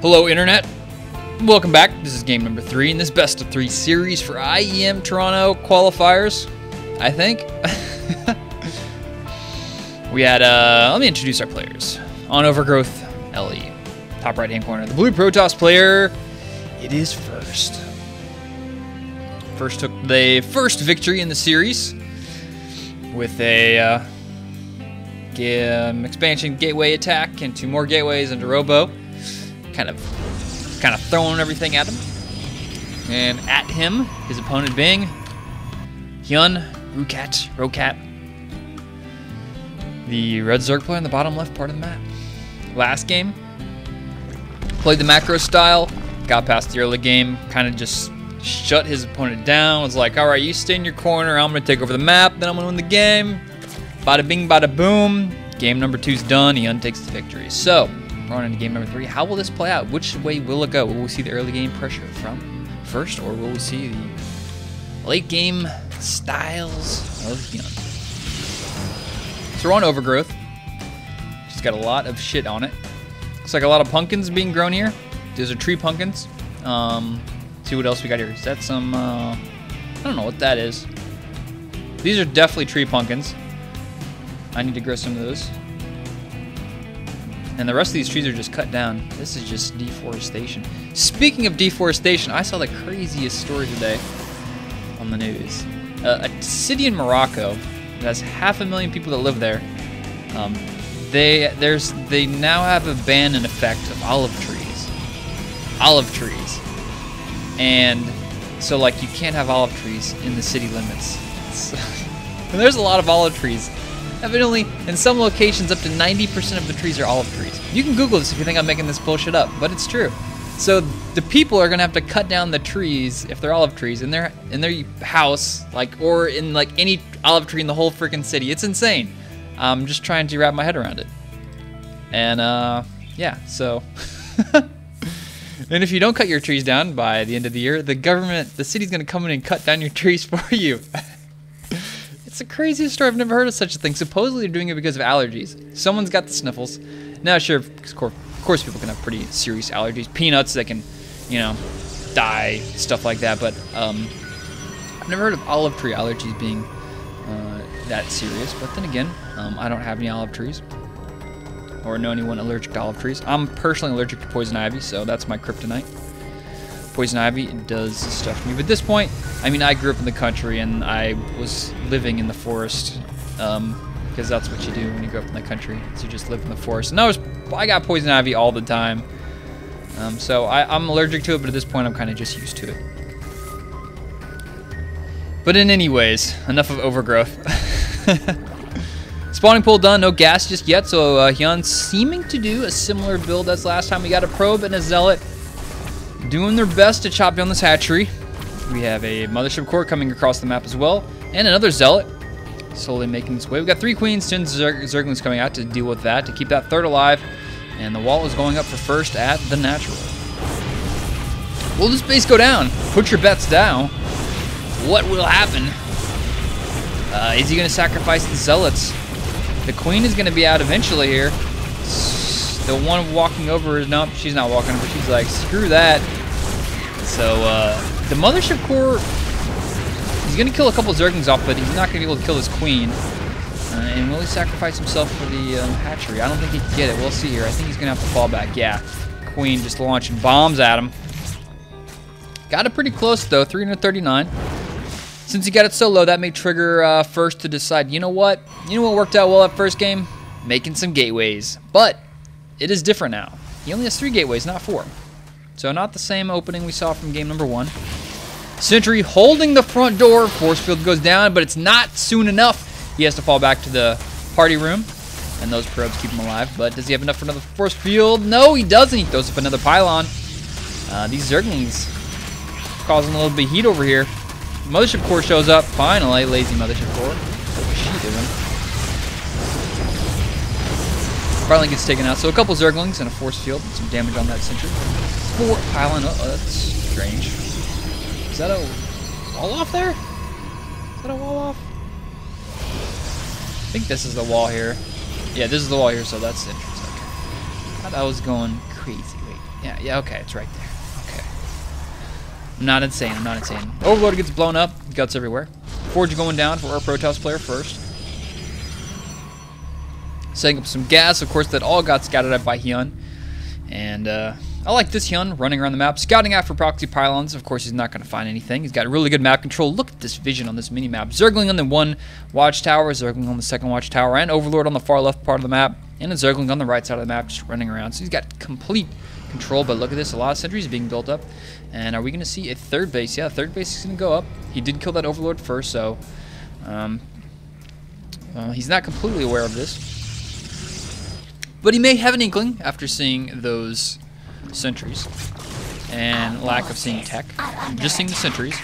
Hello Internet, welcome back. This is game number 3 in this best of 3 series for IEM Toronto qualifiers, I think. We had, let me introduce our players. On Overgrowth, LE. Top right hand corner, the blue Protoss player, it is First. First took the first victory in the series with a expansion gateway attack and 2 more gateways into Robo. Kind of throwing everything at him. And at him, his opponent being Hyun, Rokat, the red Zerg player in the bottom left part of the map. Last game, played the macro style, got past the early game, kind of just shut his opponent down, was like, alright, you stay in your corner, I'm going to take over the map, then I'm going to win the game. Bada bing, bada boom. Game number 2's done, Hyun takes the victory. So, we're on into game number 3. How will this play out? Which way will it go? Will we see the early game pressure from First, or will we see the late game styles of Hyun? So we're on Overgrowth. She's got a lot of shit on it. Looks like a lot of pumpkins being grown here. These are tree pumpkins. See what else we got here. Is that some, I don't know what that is. These are definitely tree pumpkins. I need to grow some of those. And the rest of these trees are just cut down. This is just deforestation. Speaking of deforestation, I saw the craziest story today on the news. A city in Morocco that has 500,000 people that live there. They now have a ban in effect of olive trees. Olive trees. And so like you can't have olive trees in the city limits. And there's a lot of olive trees. Evidently, in some locations, up to 90% of the trees are olive trees. You can Google this if you think I'm making this bullshit up, but it's true. So the people are gonna have to cut down the trees if they're olive trees in their house, or in any olive tree in the whole freaking city. It's insane. I'm just trying to wrap my head around it. And yeah, so. And if you don't cut your trees down by the end of the year, the city's gonna come in and cut down your trees for you. It's the craziest story. I've never heard of such a thing. Supposedly they're doing it because of allergies. Someone's got the sniffles. Now, sure, of course people can have pretty serious allergies. Peanuts, they can, die, stuff like that. But I've never heard of olive tree allergies being that serious. But then again, I don't have any olive trees or know anyone allergic to olive trees. I'm personally allergic to poison ivy, so that's my kryptonite. Poison ivy does stuff for me. But at this point, I mean, I grew up in the country and I was living in the forest because that's what you do when you grow up in the country. So you just live in the forest. And I got poison ivy all the time. So I'm allergic to it, but at this point, I'm kind of just used to it. But in any ways, enough of Overgrowth. Spawning pool done, no gas just yet. So Hyun seeming to do a similar build as last time. We got a probe and a zealot. Doing their best to chop down this hatchery. We have a mothership core coming across the map as well, and another zealot slowly making its way. We've got 3 queens, 10 zerglings coming out to deal with that, to keep that third alive, and the wall is going up for First at the natural. Will this base go down? Put your bets down. What will happen? Is he going to sacrifice the zealots? The queen is going to be out eventually here. The one walking over is, nope, she's not walking over. She's like, screw that. So, the mothership core, he's going to kill a couple Zerglings off, but he's not going to be able to kill his queen. And will he sacrifice himself for the hatchery? I don't think he can get it. We'll see here. I think he's going to have to fall back. Yeah, queen just launching bombs at him. Got it pretty close, though, 339. Since he got it so low, that may trigger First to decide, you know what? You know what worked out well that first game? Making some gateways. But it is different now. He only has 3 gateways, not 4. So not the same opening we saw from game number 1. Sentry holding the front door. Force field goes down, but it's not soon enough. He has to fall back to the party room, and those probes keep him alive. But does he have enough for another force field? No, he doesn't. He throws up another pylon. These Zerglings causing a little bit of heat over here. Mothership core shows up. Finally, lazy Mothership core. What's she doing? Firelink gets taken out, so a couple Zerglings and a force field and some damage on that sentry. 4 pylon. Oh, that's strange. Is that a wall off there? Is that a wall off? I think this is the wall here. Yeah, this is the wall here, so that's the entrance. Okay. I thought I was going crazy. Wait. Yeah, okay, it's right there. Okay. I'm not insane. Overlord gets blown up. Guts everywhere. Forge going down for our Protoss player first. Setting up some gas. Of course, that all got scouted up by Hyun. And I like this Hyun running around the map, scouting out for proxy pylons. Of course, he's not going to find anything. He's got really good map control. Look at this vision on this mini-map. Zergling on the one watchtower, Zergling on the second watchtower, and Overlord on the far left part of the map, and a Zergling on the right side of the map just running around. So he's got complete control, but look at this. A lot of sentries being built up. And are we going to see a third base? Yeah, third base is going to go up. He did kill that Overlord first, so he's not completely aware of this. But he may have an inkling after seeing those sentries and lack of seeing tech. Just seeing the sentries.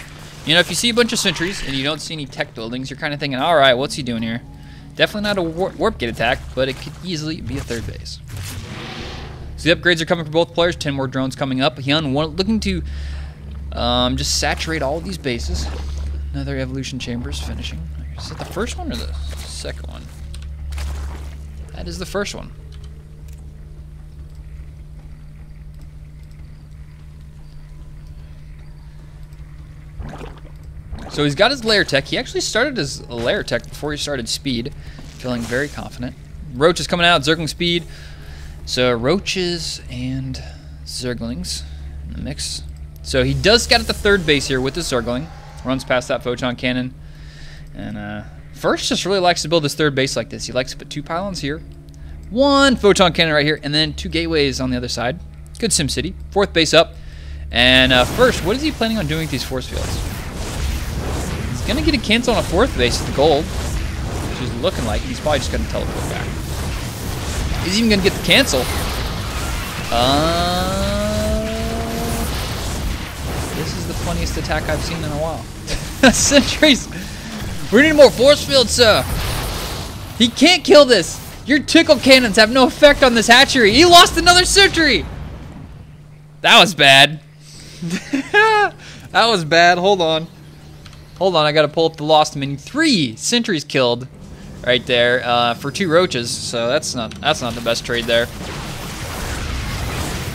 You know, if you see a bunch of sentries and you don't see any tech buildings, you're kind of thinking, all right, what's he doing here? Definitely not a warp gate attack, but it could easily be a third base. So the upgrades are coming for both players. 10 more drones coming up. Hyun looking to just saturate all of these bases. Another evolution chambers finishing. Is it the first one or the second one? That is the first one. So he's got his layer tech. He actually started his layer tech before he started speed. Feeling very confident. Roach is coming out, Zergling speed. So Roaches and Zerglings in the mix. So he does scout at the third base here with the Zergling. Runs past that photon cannon. And First just really likes to build his third base like this. He likes to put 2 pylons here. 1 photon cannon right here. And then 2 gateways on the other side. Good SimCity. 4th base up. And first, what is he planning on doing with these force fields? He's going to get a cancel on a 4th base with the gold, which is looking like he's probably just going to teleport back. He's even going to get the cancel. This is the funniest attack I've seen in a while. Sentries! We need more force fields, sir! He can't kill this! Your tickle cannons have no effect on this hatchery! He lost another sentry! That was bad. That was bad. Hold on, I gotta pull up the lost menu. 3 sentries killed right there for 2 roaches, so that's not the best trade there.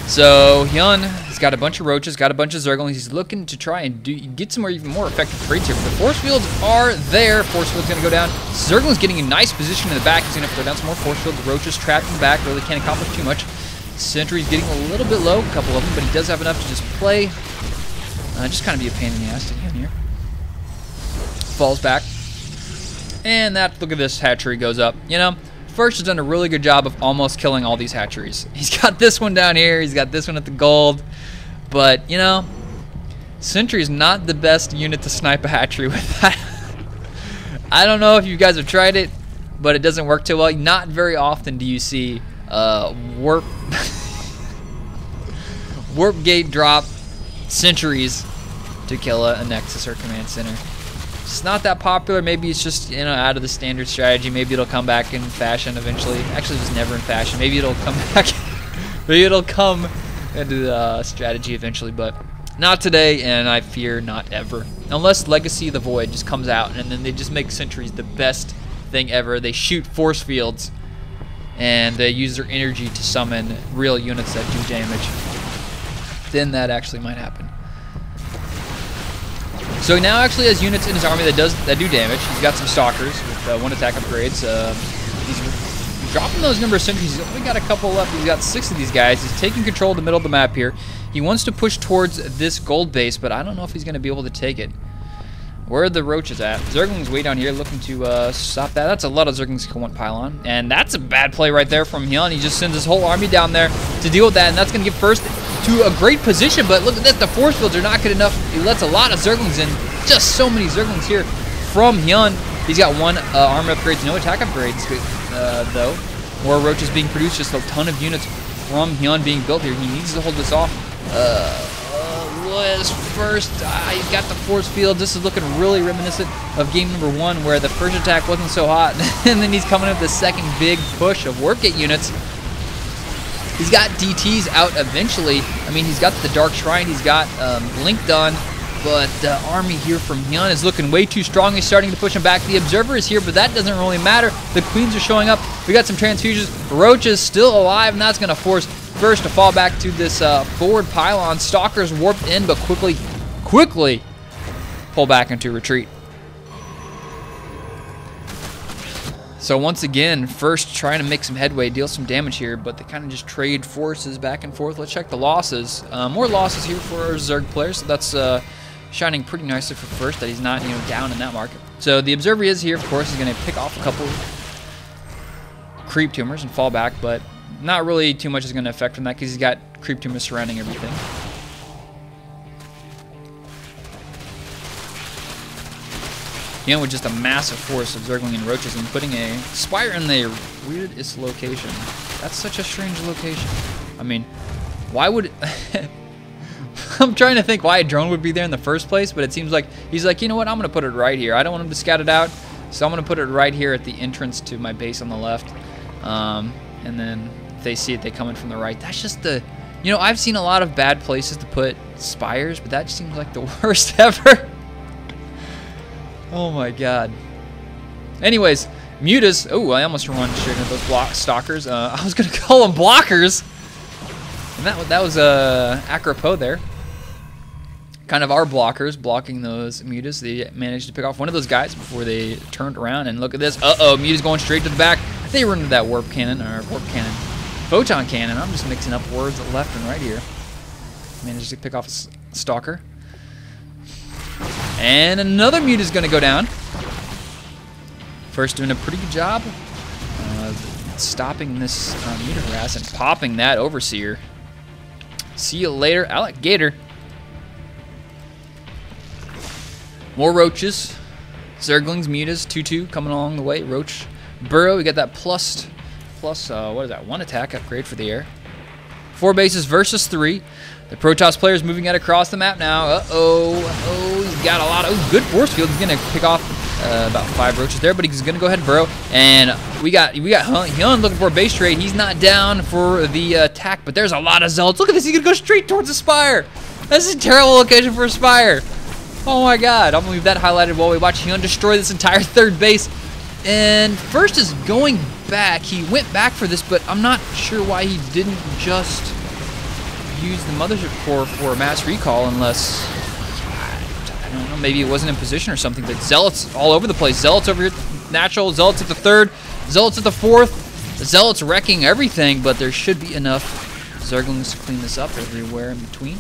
So Hyun has got a bunch of roaches, got a bunch of Zerglings. He's looking to try and get some even more effective trades here. But the force fields are there. Force field's gonna go down. Zergling's getting a nice position in the back. He's gonna throw down some more force fields. Roaches trapped in the back, really can't accomplish too much. Sentry's getting a little bit low, a couple of them, but he does have enough to just play. Just kind of be a pain in the ass to him here. Falls back. And look at this hatchery goes up. You know, First has done a really good job of almost killing all these hatcheries. He's got this one down here. He's got this one at the gold. But, you know, Sentry is not the best unit to snipe a hatchery with. I don't know if you guys have tried it, but it doesn't work too well. Not very often do you see warp gate drop sentries to kill a Nexus or command center. It's not that popular. Maybe it's just, you know, out of the standard strategy. Maybe it'll come back in fashion eventually. Actually, it was never in fashion. Maybe it'll come back. Maybe it'll come into the strategy eventually, but not today, and I fear not ever. Unless Legacy of the Void just comes out, and then they just make sentries the best thing ever. They shoot force fields, and they use their energy to summon real units that do damage. Then that actually might happen. So he now actually has units in his army that do damage. He's got some stalkers with 1 attack upgrades. He's dropping those number of sentries. He's only got a couple left. He's got 6 of these guys. He's taking control of the middle of the map here. He wants to push towards this gold base, but I don't know if he's going to be able to take it. Where are the roaches at? Zergling's way down here looking to stop that. That's a lot of Zerglings can want pylon. And that's a bad play right there from Hyun. He just sends his whole army down there to deal with that, and that's going to get first to a great position, but look at this. The force fields are not good enough. He lets a lot of Zerglings in. Just so many Zerglings here from Hyun. He's got 1 armor upgrades, no attack upgrades, though. More roaches being produced, just a ton of units from Hyun being built here. He needs to hold this off. Was first. He's got the force field. This is looking really reminiscent of game number 1, where the first attack wasn't so hot, and then he's coming up with the second big push of warp gate units. He's got DTs out eventually. I mean, he's got the Dark Shrine. He's got Blink done. But the army here from Hyun is looking way too strong. He's starting to push him back. The Observer is here, but that doesn't really matter. The Queens are showing up. We got some transfusions. Roach is still alive, and that's going to force first to fall back to this forward pylon. Stalkers warped in, but quickly pull back into retreat. So once again, first trying to make some headway, deal some damage here, but they kind of just trade forces back and forth. Let's check the losses. More losses here for our Zerg players, so that's shining pretty nicely for first, that he's not down in that market. So the observer is here, of course. He's going to pick off a couple creep tumors and fall back, but not really too much is going to affect from that because he's got creep tumors surrounding everything. With just a massive force of Zergling and Roaches and putting a Spire in the weirdest location. That's such a strange location. I mean, why would... I'm trying to think why a drone would be there in the first place, but it seems like he's like, you know what, I'm going to put it right here. I don't want him to scout it out, so I'm going to put it right here at the entrance to my base on the left. And then if they see it, they come in from the right. That's just the... I've seen a lot of bad places to put Spires, but that just seems like the worst ever. Oh my god. Anyways, mutas. Oh, I almost run straight into those stalkers. I was gonna call them blockers. And that was Acropo there. Kind of our blockers blocking those mutas. They managed to pick off one of those guys before they turned around. And look at this. Uh-oh, muta's going straight to the back. They run into that warp cannon, photon cannon. I'm just mixing up words left and right here. Managed to pick off a stalker. And another mute is going to go down. First doing a pretty good job stopping this mute harass and popping that Overseer. See you later, alligator. More roaches. Zerglings, mutas, 2-2 coming along the way. Roach burrow. We got that plus what is that? 1 attack upgrade for the air. 4 bases versus 3. The Protoss player is moving it across the map now. Uh-oh. He's got a lot of good force field. He's going to pick off about 5 roaches there, but he's going to go ahead and burrow. And we got Hyun looking for a base trade. He's not down for the attack, but there's a lot of zealots. Look at this. He's going to go straight towards the Spire. This is a terrible location for a Spire. Oh my god. I'm going to leave that highlighted while we watch Hyun destroy this entire 3rd base. And first is going back. He went back for this, but I'm not sure why he didn't just use the mothership core for a mass recall, unless I don't know, maybe it wasn't in position or something. But zealots all over the place. Zealots over here, natural. Zealots at the 3rd. Zealots at the 4th. Zealots wrecking everything, but there should be enough Zerglings to clean this up everywhere in between.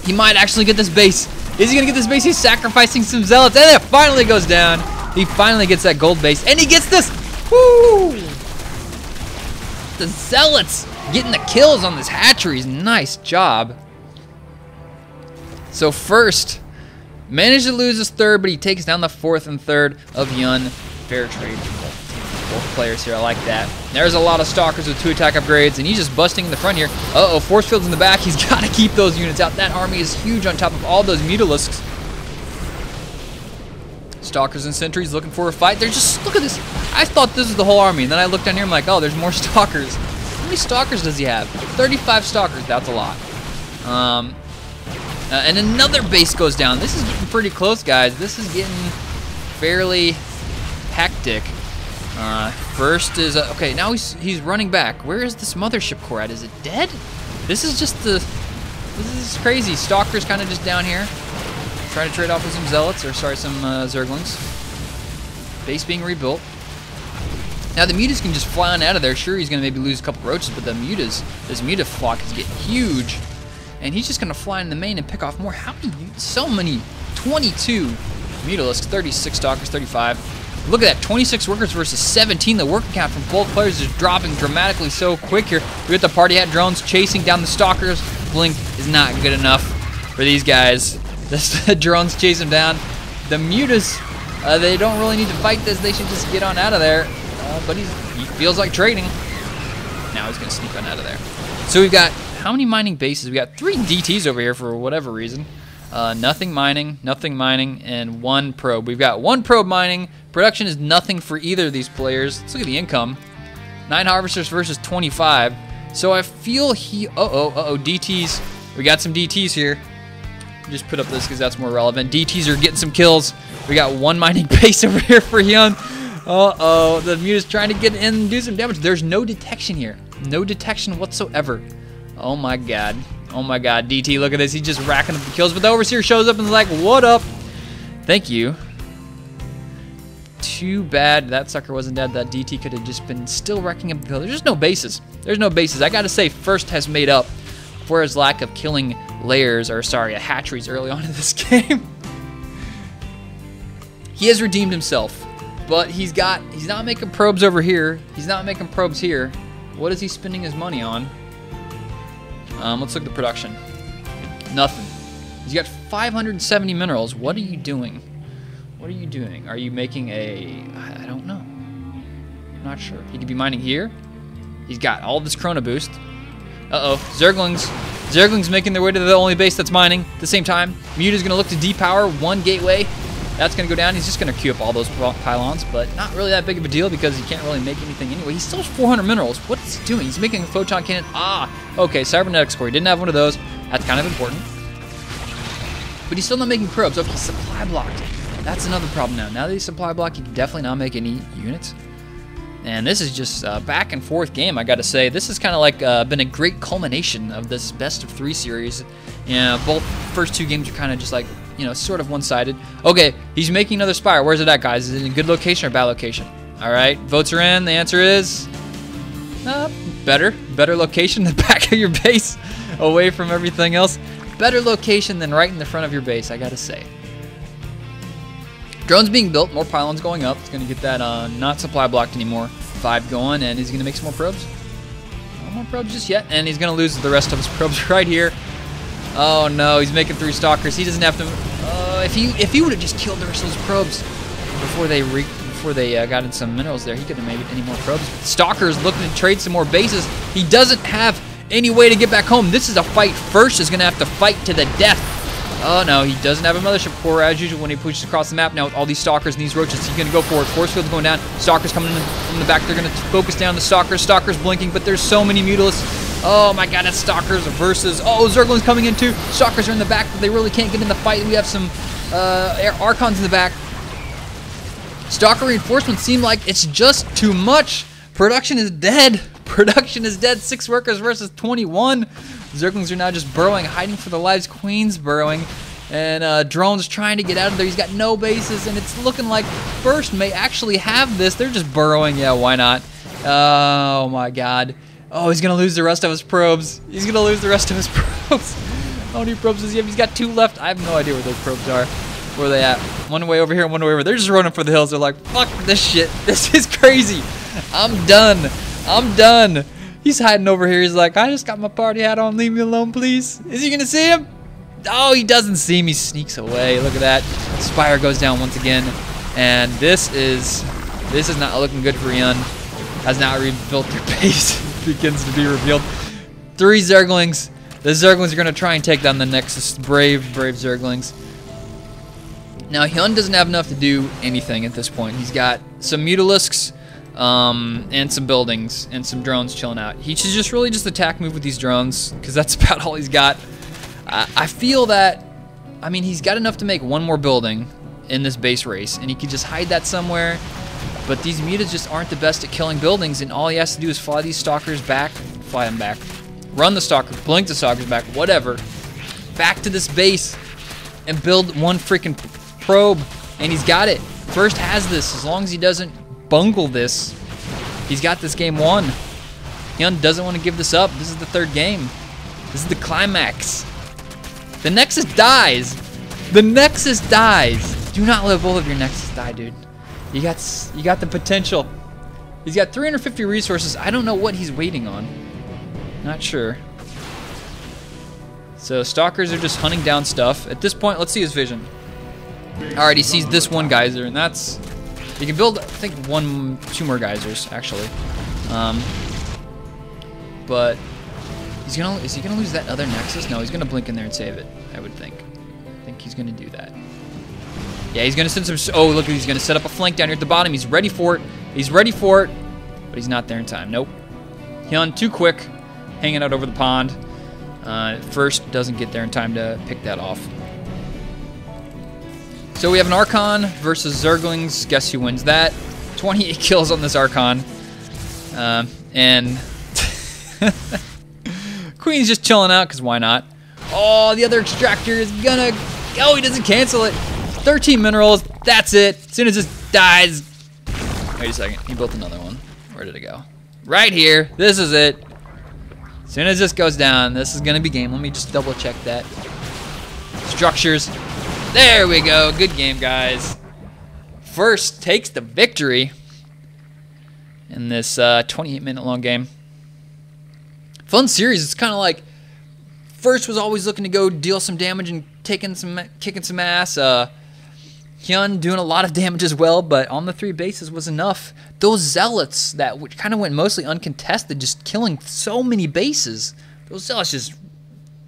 He might actually get this base. Is he gonna get this base? He's sacrificing some zealots, and it finally goes down. He finally gets that gold base, and he gets this. Woo! The zealots getting the kills on this hatcheries. Nice job. So first, managed to lose his 3rd, but he takes down the 4th and 3rd of Hyun. Fair trade for both players here. I like that. There's a lot of stalkers with 2 attack upgrades, and he's just busting in the front here. Uh-oh, force fields in the back. He's got to keep those units out. That army is huge on top of all those mutalisks. Stalkers and sentries looking for a fight. They're just, look at this. I thought this was the whole army, and then I looked down here, I'm like, oh, there's more stalkers. How many stalkers does he have? 35 stalkers. That's a lot. And another base goes down. This is getting pretty close, guys. This is getting fairly hectic. First is okay. Now he's running back. Where is this mothership core at? Is it dead? This is just this is crazy. Stalkers kind of just down here, trying to trade off with some zealots, or sorry, some Zerglings. Base being rebuilt. Now the mutas can just fly on out of there. Sure, he's gonna maybe lose a couple roaches, but the mutas, this muta flock is getting huge, and he's just gonna fly in the main and pick off more. How many? So many. 22 mutalisks, 36 stalkers, 35. Look at that, 26 workers versus 17. The worker count from both players is dropping dramatically so quick here. We got the party hat drones chasing down the stalkers. Blink is not good enough for these guys. The drones chase him down. The mutas, they don't really need to fight this. They should just get on out of there. But he feels like trading. Now he's going to sneak on out of there. So we've got, how many mining bases? We got 3 DTs over here for whatever reason. Nothing mining, and 1 probe. We've got 1 probe mining. Production is nothing for either of these players. Let's look at the income. 9 harvesters versus 25. So I feel DTs. We got some DTs here. Just put up this because that's more relevant. DTs are getting some kills. We got 1 mining base over here for Hyun. Uh-oh, the mute is trying to get in and do some damage. There's no detection here. No detection whatsoever. Oh my god. Oh my god. DT, look at this. He's just racking up the kills. But the Overseer shows up and is like, what up? Thank you. Too bad that sucker wasn't dead. That DT could have just been still wrecking up the kills. There's just no bases. There's no bases. I gotta say, First has made up for his lack of killing layers, or sorry, hatcheries early on in this game. He has redeemed himself, but he's not making probes over here. He's not making probes here. What is he spending his money on? Let's look at the production. Nothing. He's got 570 minerals. What are you doing? What are you doing? Are you making a... I don't know. I'm not sure. He could be mining here. He's got all this Chrono boost. Uh-oh. Zerglings. Zerglings making their way to the only base that's mining at the same time. Muta's going to look to depower one gateway. That's going to go down. He's just going to queue up all those pylons, but not really that big of a deal because he can't really make anything anyway. He still has 400 minerals. What is he doing? He's making a photon cannon. Ah, okay, cybernetics core. He didn't have one of those. That's kind of important. But he's still not making probes. Okay, supply blocked. That's another problem now. Now that he's supply blocked, he can definitely not make any units. And this is just a back and forth game, I got to say. This has kind of like been a great culmination of this best of 3 series. Yeah, both first 2 games are kind of just like, you know, sort of one-sided. Okay, he's making another spire. Where's it at, guys? Is it in a good location or a bad location? All right, votes are in. The answer is better. Better location, the back of your base, away from everything else. Better location than right in the front of your base, I got to say. Drones being built, more pylons going up. It's going to get that not supply blocked anymore. 5 going, and he's going to make some more probes. No more probes just yet, and he's going to lose the rest of his probes right here. Oh no, he's making 3 stalkers. He doesn't have to. If he would have just killed the rest of those probes before they got in some minerals there, he could have made any more probes. But Stalker's looking to trade some more bases. He doesn't have any way to get back home. This is a fight. First is going to have to fight to the death. Oh no, he doesn't have a mothership core as usual when he pushes across the map. Now with all these stalkers and these roaches, he's going to go for it. Force field's going down. Stalkers coming in from the back. They're going to focus down the stalkers. Stalkers blinking, but there's so many mutalisks. Oh my god, that's stalkers versus... Oh, Zerglings coming in too. Stalkers are in the back, but they really can't get in the fight. We have some Archons in the back. Stalker reinforcements seem like it's just too much. Production is dead. Production is dead. 6 workers versus 21. Zerglings are now just burrowing, hiding for their lives. Queen's burrowing. And Drone's trying to get out of there. He's got no bases, and it's looking like First may actually have this. They're just burrowing. Yeah, why not? Oh my god. Oh, he's going to lose the rest of his probes. He's going to lose the rest of his probes. How many probes does he have? He's got 2 left. I have no idea where those probes are. Where are they at? One way over here and one way over there. They're just running for the hills. They're like, fuck this shit. This is crazy. I'm done. I'm done. He's hiding over here. He's like, I just got my party hat on. Leave me alone, please. Is he going to see him? Oh, he doesn't see him. He sneaks away. Look at that. Spire goes down once again. And this is not looking good for Hyun. Has not rebuilt their base. Begins to be revealed. 3 Zerglings. The Zerglings are going to try and take down the Nexus. Brave Zerglings. Now, Hyun doesn't have enough to do anything at this point. He's got some Mutalisks and some buildings and some drones chilling out. He should just really just attack move with these drones because that's about all he's got. I feel that, I mean, he's got enough to make 1 more building in this base race, and he could just hide that somewhere. But these mutas just aren't the best at killing buildings, and all he has to do is fly these stalkers back, fly them back, run the stalkers, blink the stalkers back, whatever, back to this base, and build 1 freaking probe, and he's got it. First has this. As long as he doesn't bungle this, he's got this game won. Hyun doesn't want to give this up. This is the 3rd game. This is the climax. The Nexus dies. The Nexus dies. Do not let both of your Nexus die, dude. You got the potential. He's got 350 resources. I don't know what he's waiting on. Not sure. So Stalkers are just hunting down stuff. At this point, let's see his vision. Alright, he sees this 1 geyser, and that's... You can build, I think, 2 more geysers, actually. But... is he gonna lose that other Nexus? No, he's gonna blink in there and save it, I would think. I think he's gonna do that. Yeah, he's going to send some... Oh, look, he's going to set up a flank down here at the bottom. He's ready for it. He's ready for it. But he's not there in time. Nope. Hyun, too quick. Hanging out over the pond. First doesn't get there in time to pick that off. So we have an Archon versus Zerglings. Guess who wins that? 28 kills on this Archon. And Queen's just chilling out, because why not? Oh, the other extractor is gonna... Oh, he doesn't cancel it. 13 minerals. That's it. As soon as this dies... Wait a second. He built another one. Where did it go? Right here. This is it. As soon as this goes down, this is gonna be game. Let me just double check that. Structures. There we go. Good game, guys. First takes the victory in this 28-minute long game. Fun series. It's kind of like First was always looking to go deal some damage and kicking some ass. Hyun doing a lot of damage as well, but on the 3 bases was enough. Those zealots that kind of went mostly uncontested, just killing so many bases. Those zealots just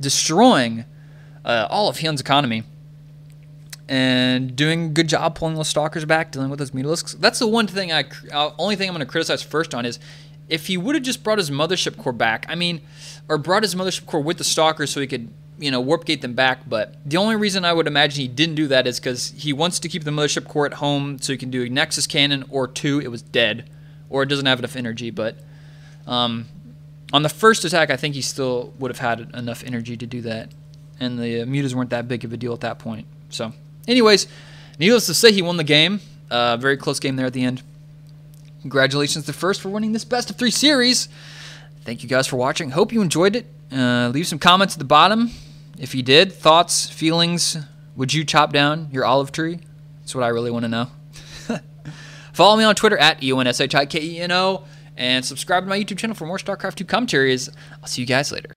destroying all of Hyun's economy. And doing a good job pulling those stalkers back, dealing with those mutalisks. That's the one thing only thing I'm going to criticize first on is if he would have just brought his mothership core back, or brought his mothership core with the stalkers so he could, warp gate them back. But the only reason I would imagine he didn't do that is because he wants to keep the mothership core at home so he can do a Nexus cannon, or 2, it was dead, or it doesn't have enough energy. But on the first attack, I think he still would have had enough energy to do that, and the mutas weren't that big of a deal at that point. So, anyways, needless to say, he won the game. Very close game there at the end. Congratulations to First for winning this best of 3 series. Thank you guys for watching. Hope you enjoyed it. Leave some comments at the bottom. If you did, thoughts, feelings, would you chop down your olive tree? That's what I really want to know. Follow me on Twitter at EonShiKeno and subscribe to my YouTube channel for more StarCraft 2 commentaries. I'll see you guys later.